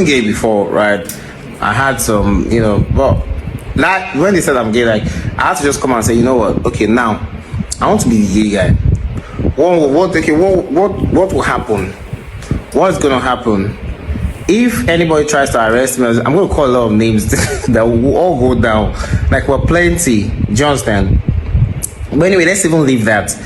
Gay before, right? I had some, but like when they said I'm gay, like I had to just come and say, you know what? Okay, now I want to be the gay guy. What will happen? What's gonna happen if anybody tries to arrest me? I'm gonna call a lot of names that will all go down. Like we're plenty. Do you understand? But anyway, let's even leave that.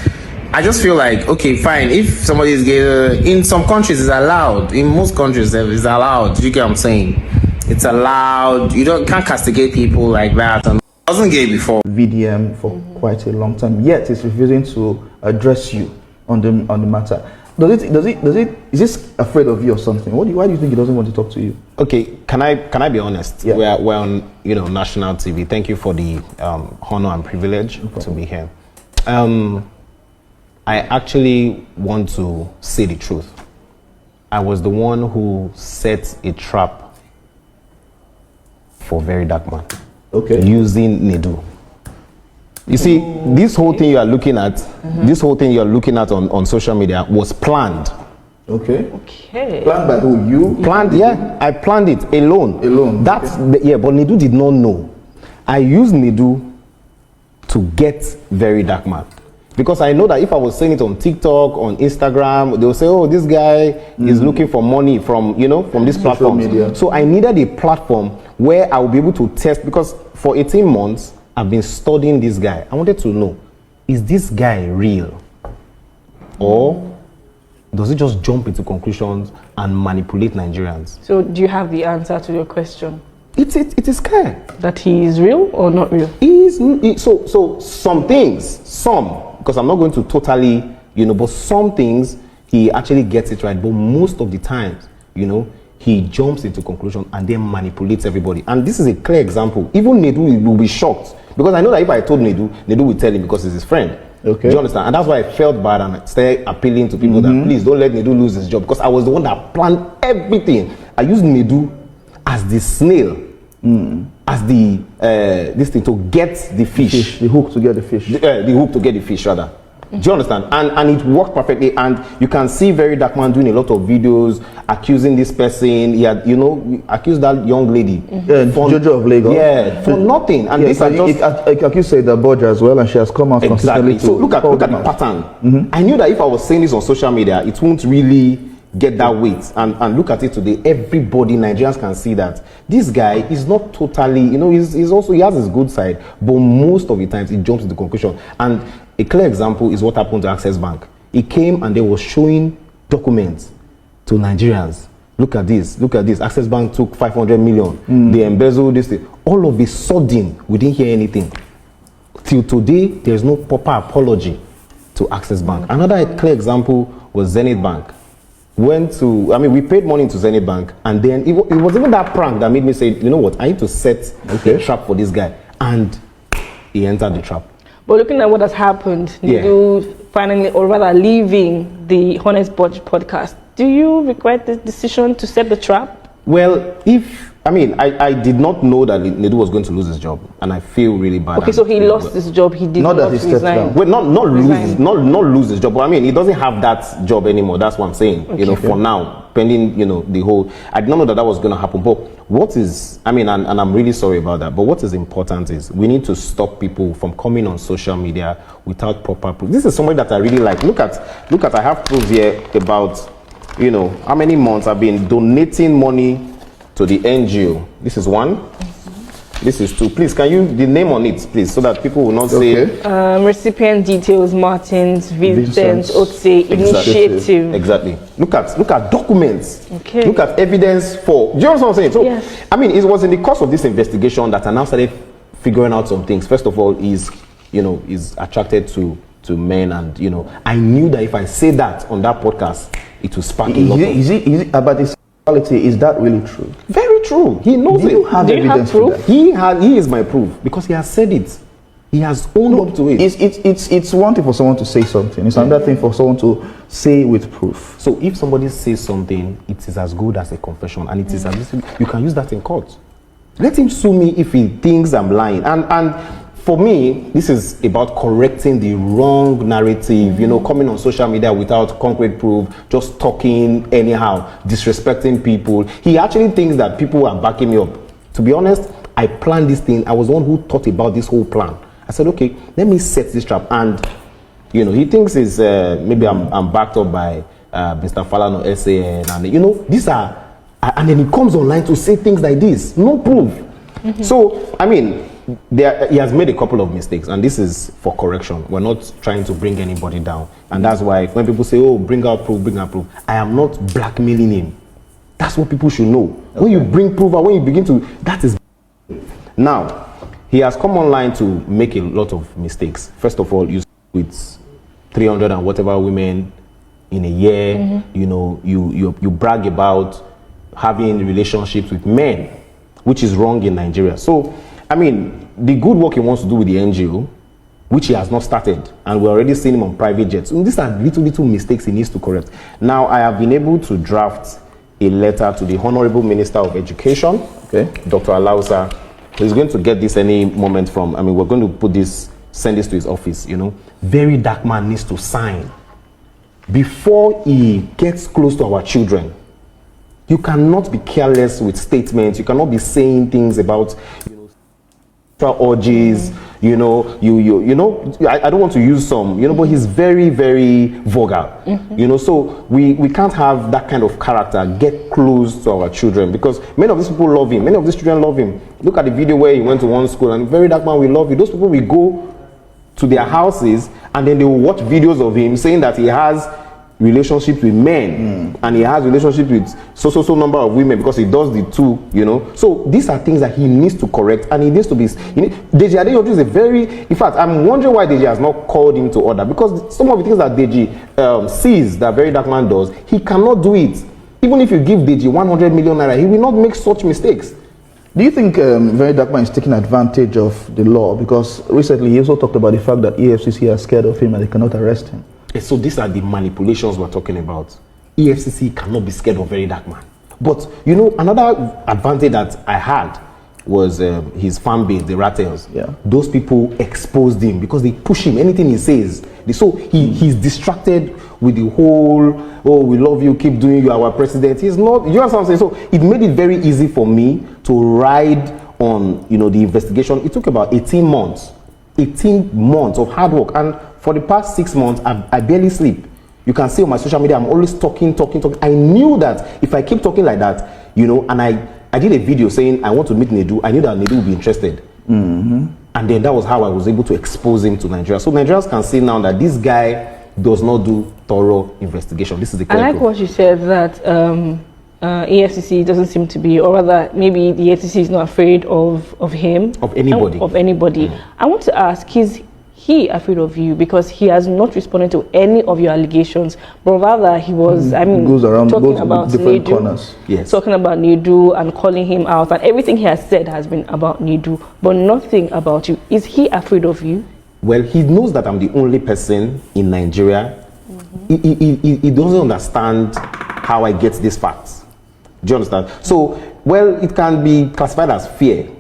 I just feel like, okay, fine. If somebody is gay, in some countries it's allowed. In most countries it's allowed. You get what I'm saying? It's allowed. You can't castigate people like that. And I wasn't gay before. VDM for quite a long time. Yet it's refusing to address you on the matter. Is this afraid of you or something? Why do you think he doesn't want to talk to you? Okay, can I be honest? Yeah. We're on National TV. Thank you for the honor and privilege to be here. I actually want to say the truth. I was the one who set a trap for Very Dark Man. Okay. Using Nedu. You see, this whole thing you are looking at, on social media was planned. Okay. Okay. Planned by who? You? Planned, yeah. I planned it alone. But Nedu did not know. I used Nedu to get Very Dark Man. Because I know that if I was saying it on TikTok, on Instagram, they will say, oh, this guy is looking for money from this platform. Media. So I needed a platform where I will be able to test, because for 18 months, I've been studying this guy. I wanted to know, is this guy real? Or does he just jump into conclusions and manipulate Nigerians? So do you have the answer to your question? It is clear. That he is real or not real? So some things, because I'm not going to totally, but some things he actually gets it right. But most of the times, he jumps into conclusion and then manipulates everybody. And this is a clear example. Even Nedu will be shocked, because I know that if I told Nedu will tell him because he's his friend. Okay. Do you understand? And that's why I felt bad and I started appealing to people that please don't let Nedu lose his job, because I was the one that planned everything. I used Nedu as the snail, as the this thing to get the fish. The hook to get the fish. The hook to get the fish, rather. Do you understand? And it worked perfectly. And you can see Very Dark Man doing a lot of videos accusing this person. He had, accused that young lady. For Jojo of Lagos. Yeah, for nothing. And this accused the Borgia as well, and she has come out exactly. So look at the pattern. I knew that if I was saying this on social media, it won't really get that weight. And look at it today. Everybody, Nigerians, can see that this guy is not totally, he's also, he has his good side, but most of the times he jumps to the conclusion. And a clear example is what happened to Access Bank. He came and they were showing documents to Nigerians. Look at this. Access Bank took 500 million. They embezzled this thing. All of a sudden, we didn't hear anything. Till today, there's no proper apology to Access Bank. Another clear example was Zenith Bank. We paid money into Zenith Bank, and then it was even that prank that made me say, you know what, I need to set a trap for this guy. And he entered the trap. But looking at what has happened, you finally, or rather leaving the Honest Budge podcast, do you regret the decision to set the trap? Well, I did not know that Nedu was going to lose his job, and I feel really bad. Okay, so he lost his job. He did not resign. Well, not lose his job. But he doesn't have that job anymore. That's what I'm saying. Okay. For now, pending the whole. I did not know that was going to happen. But what is? and I'm really sorry about that. But what is important is we need to stop people from coming on social media without proper proof. This is somebody that I really like. Look at. I have proof here about how many months I've been donating money to the NGO. This is one. This is two. Please, can you the name on it, please, so that people will not say. Recipient details: Martins, Vincent, Otse, Initiative. Exactly. Look at documents. Okay. Look at evidence for. Do you understand what I'm saying? So, yes. It was in the course of this investigation that I now started figuring out some things. First of all, is attracted to men, and I knew that if I say that on that podcast, it will spark a lot. Is it about this? Is that really true? Very true. He knows it. Do you have evidence for that? He is my proof, because he has said it. He has owned up to it. It's one thing for someone to say something. It's another thing for someone to say with proof. So if somebody says something, it is as good as a confession, and it is as you can use that in court. Let him sue me if he thinks I'm lying. And for me, this is about correcting the wrong narrative, you know, coming on social media without concrete proof, just talking anyhow, disrespecting people. He actually thinks that people are backing me up. To be honest, I planned this thing. I was the one who thought about this whole plan. I said, okay, let me set this trap. And, you know, he thinks it's, maybe I'm backed up by Mr. Falz or SAN. And, you know, these are, and then he comes online to say things like this. No proof. So, I mean, he has made a couple of mistakes, and this is for correction. We're not trying to bring anybody down. And that's why when people say, oh, bring out proof, I am not blackmailing him. That's what people should know. Okay. When you bring proof out, when you begin to, that is. Now, he has come online to make a lot of mistakes. First of all, you with 300 and whatever women in a year, you know, you brag about having relationships with men, which is wrong in Nigeria. So, I mean, the good work he wants to do with the NGO, which he has not started, and we're already seeing him on private jets. And these are little mistakes he needs to correct. Now, I have been able to draft a letter to the Honorable Minister of Education, Dr. Alausa. He's going to get this any moment from, I mean, we're going to send this to his office, you know. Very dark man needs to sign before he gets close to our children. You cannot be careless with statements. You cannot be saying things about, you know, orgies, you know, you know, I don't want to use some, you know, but he's very, very vulgar, you know, so we can't have that kind of character get close to our children, because many of these people love him, many of these children love him. Look at the video where he went to one school and, very dark man, we love you. Those people will go to their houses and then they will watch videos of him saying that he has relationships with men and he has relationships with so number of women, because he does the two, you know. So these are things that he needs to correct, and he needs to be, Deji Adeyanju is a very, in fact, I'm wondering why Deji has not called him to order, because some of the things that Deji sees that very dark man does, he cannot do it. Even if you give Deji 100 million naira, he will not make such mistakes. Do you think very dark man is taking advantage of the law? Because recently he also talked about the fact that EFCC are scared of him and they cannot arrest him. So these are the manipulations we're talking about. EFCC cannot be scared of very dark man. But, you know, another advantage that I had was his fan base, the Rattles. Yeah. Those people exposed him because they push him. Anything he says. So he's distracted with the whole, oh, we love you, keep doing, you are our president. He's not, you know what I'm saying? So it made it very easy for me to ride on, you know, the investigation. It took about 18 months. 18 months of hard work. And for the past 6 months, I barely sleep. You can see on my social media, I'm always talking. I knew that if I keep talking like that, you know, and I did a video saying I want to meet Nedu, I knew that Nedu would be interested. And then that was how I was able to expose him to Nigeria. So Nigerians can see now that this guy does not do thorough investigation. This is the I like what you said, that EFCC doesn't seem to be, or rather maybe the EFCC is not afraid of him. Of anybody. Of anybody. I want to ask, is he afraid of you? Because he has not responded to any of your allegations, but rather he was, goes around, talking about different Nedu, corners. Yes. Talking about Nedu and calling him out, and everything he has said has been about Nedu, but nothing about you. Is he afraid of you? Well, he knows that I'm the only person in Nigeria. He doesn't understand how I get these facts. Do you understand? So, well, it can be classified as fear. Do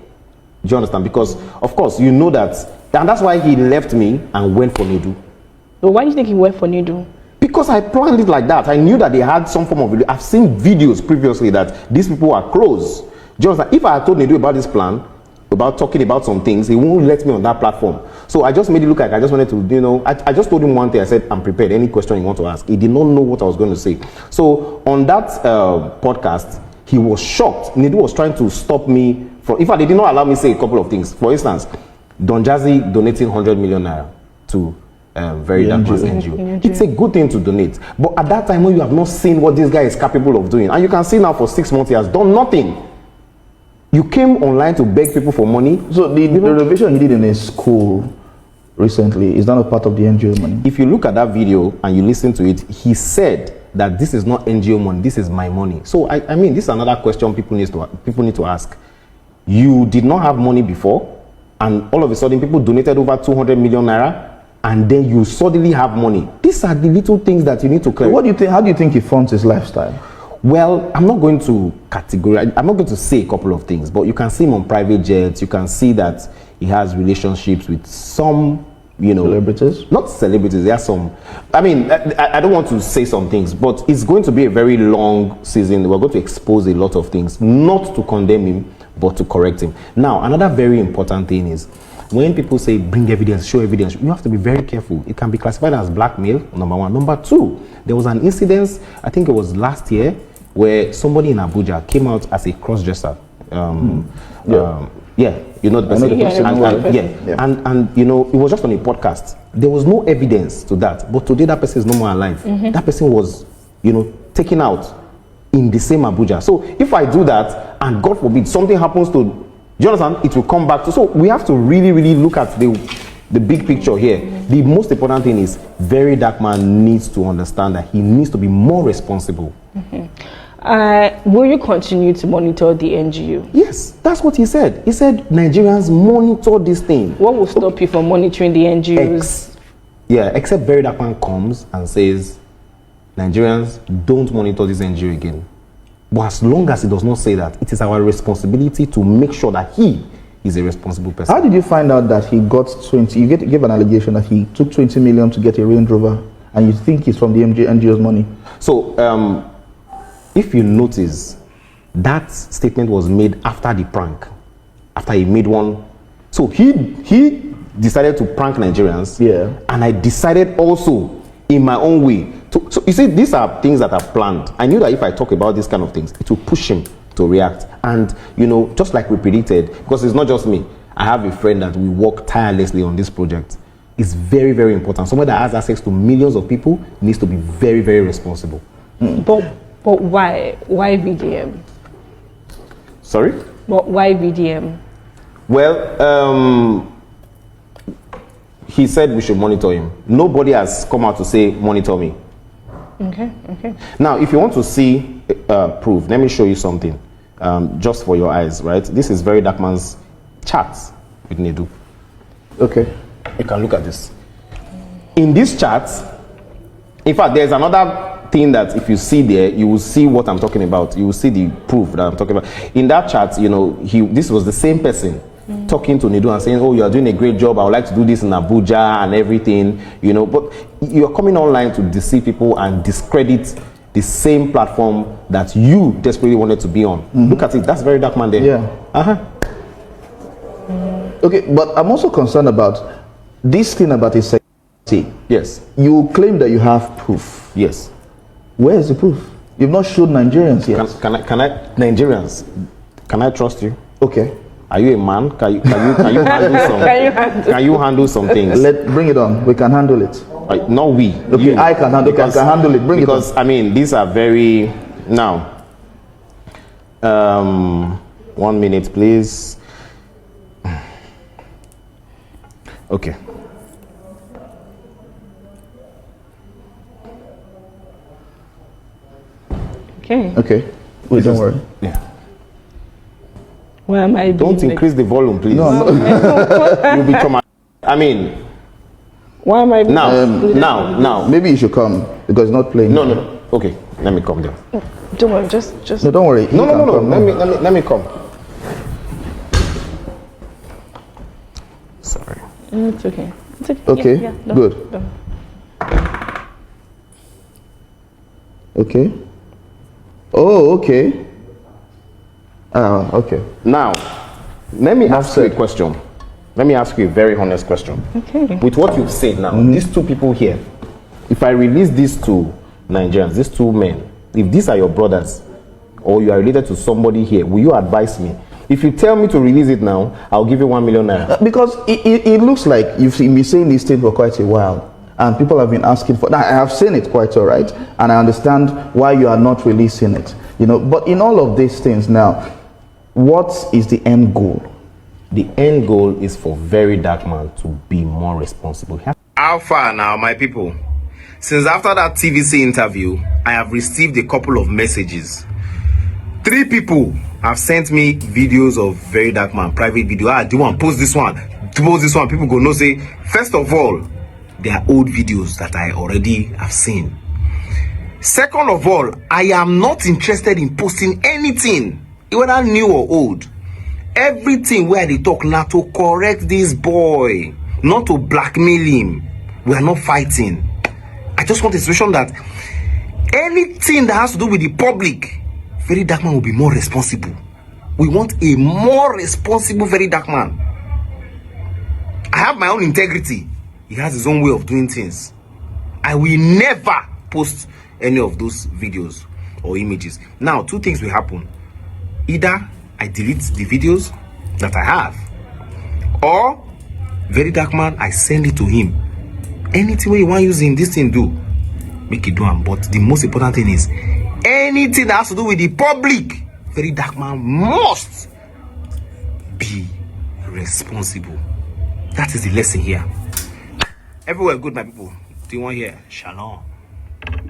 you understand? Because, of course, you know that, and that's why he left me and went for Nedu. But why do you think he went for Nedu? Because I planned it like that. I knew that they had some form of, I've seen videos previously that these people are close. Do you understand? If I had told Nedu about this plan, about talking about some things, he won't let me on that platform. So I just made it look like I just wanted to, you know, I just told him one thing. I said, I'm prepared. Any question you want to ask. He did not know what I was going to say. So on that podcast, he was shocked. Nedu was trying to stop me from, in fact, they did not allow me to say a couple of things. For instance, Don Jazzy donating 100 million naira to Very Dark Man's NGO. It's a good thing to donate. But at that time when you have not seen what this guy is capable of doing, and you can see now for 6 months he has done nothing. You came online to beg people for money. So the renovation he did in a school recently, is that a part of the NGO money? If you look at that video and you listen to it, he said that this is not NGO money, this is my money. So I mean, this is another question people need to ask. You did not have money before, and all of a sudden people donated over 200 million naira, and then you suddenly have money. These are the little things that you need to clear. What do you think? How do you think he funds his lifestyle? Well, I'm not going to categorize, I'm not going to say a couple of things, but you can see him on private jets, you can see that he has relationships with some, Celebrities? Not celebrities, there are some. I mean, I don't want to say some things, but it's going to be a very long season. We're going to expose a lot of things, not to condemn him, but to correct him. Now, another very important thing is, when people say bring evidence, show evidence, you have to be very careful. It can be classified as blackmail, number one. Number two, there was an incident, I think it was last year, where somebody in Abuja came out as a cross-dresser. You know the person. And it was just on a podcast. There was no evidence to that, but today that person is no more alive. That person was, taken out in the same Abuja. So if I do that, and God forbid something happens to, do you understand? It will come back to. So we have to really, really look at the big picture here. The most important thing is, Very Dark Man needs to understand that he needs to be more responsible. Will you continue to monitor the NGU? Yes, that's what he said. He said Nigerians monitor this thing. What will stop you from monitoring the NGUs? Except Very Dark Man comes and says Nigerians don't monitor this NGU again. But as long as he does not say that, it is our responsibility to make sure that he is a responsible person. How did you find out that he got 20? You gave an allegation that he took 20 million to get a Range Rover, and you think it's from the NGO's money? So, if you notice, that statement was made after the prank, after he made one. So he decided to prank Nigerians, and I decided also in my own way. So you see, these are things that are planned. I knew that if I talk about these kind of things, it will push him to react. And just like we predicted, because it's not just me. I have a friend that we work tirelessly on this project. It's very, very important. Someone that has access to millions of people needs to be very, very responsible. But why VDM? Sorry? But why VDM? Well, he said we should monitor him. Nobody has come out to say monitor me. Okay. Now, if you want to see proof, let me show you something, just for your eyes, right? This is Very Dark Man's chat with Nedu. Okay. You can look at this. In this chat, in fact, there's another thing that if you see there, you will see what I'm talking about. You will see the proof that I'm talking about. In that chat, this was the same person talking to Nedu and saying, oh, you are doing a great job. I would like to do this in Abuja and everything, but you're coming online to deceive people and discredit the same platform that you desperately wanted to be on. Look at it. That's Very Dark Man there. Yeah. Okay, but I'm also concerned about this thing about his sexuality. Yes. You claim that you have proof. Yes. Where is the proof? You've not showed Nigerians yet. Nigerians, can I trust you? Okay. Are you a man? Can you handle some? Can you handle some things? Bring it on. We can handle it. Not we. Okay, I can handle. Because, can handle it. Bring it on. Because these are very now. 1 minute, please. Okay. Okay. Wait, don't worry. Yeah. Why am I? Don't increase the volume, please. No. You'll be traumatized. Why am I? Now. Maybe you should come because it's not playing. No. Okay, let me come there. Don't worry. Just. No, don't worry. No. Let me come. Sorry. It's okay. Okay. Yeah, Good. Done. Okay. Oh, okay. Okay. Now, let me ask you a question. Let me ask you a very honest question. Okay. With what you've said now, these two people here, if I release these two Nigerians, these two men, if these are your brothers, or you are related to somebody here, will you advise me? If you tell me to release it now, I'll give you 1 million naira. Because it looks like you've been saying this thing for quite a while. And people have been asking for that. I have seen it quite all right, and I understand why you are not releasing it. But in all of these things now, what is the end goal? The end goal is for Very Dark Man to be more responsible. How far now, my people? Since after that TVC interview, I have received a couple of messages. 3 people have sent me videos of Very Dark Man, private video. Do you want to post this one? Post this one. People go no say. First of all, they are old videos that I already have seen. Second of all, I am not interested in posting anything, whether new or old. everything where they talk now to correct this boy, not to blackmail him. We are not fighting. I just want a situation that anything that has to do with the public, Very Dark Man will be more responsible. We want a more responsible Very Dark Man. I have my own integrity. He has his own way of doing things. I will never post any of those videos or images. Now, two things will happen. Either I delete the videos that I have, or Very Dark Man, I send it to him. Anything you want using this thing, do make it do. But the most important thing is anything that has to do with the public, Very Dark Man must be responsible. That is the lesson here. Everywhere good, my people. Do you want here? Shalom.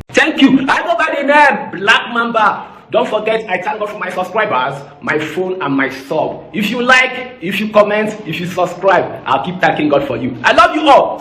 Thank you. I go by the name Black Mamba. Don't forget, I thank God for my subscribers, my phone, and my sub. If you like, if you comment, if you subscribe, I'll keep thanking God for you. I love you all.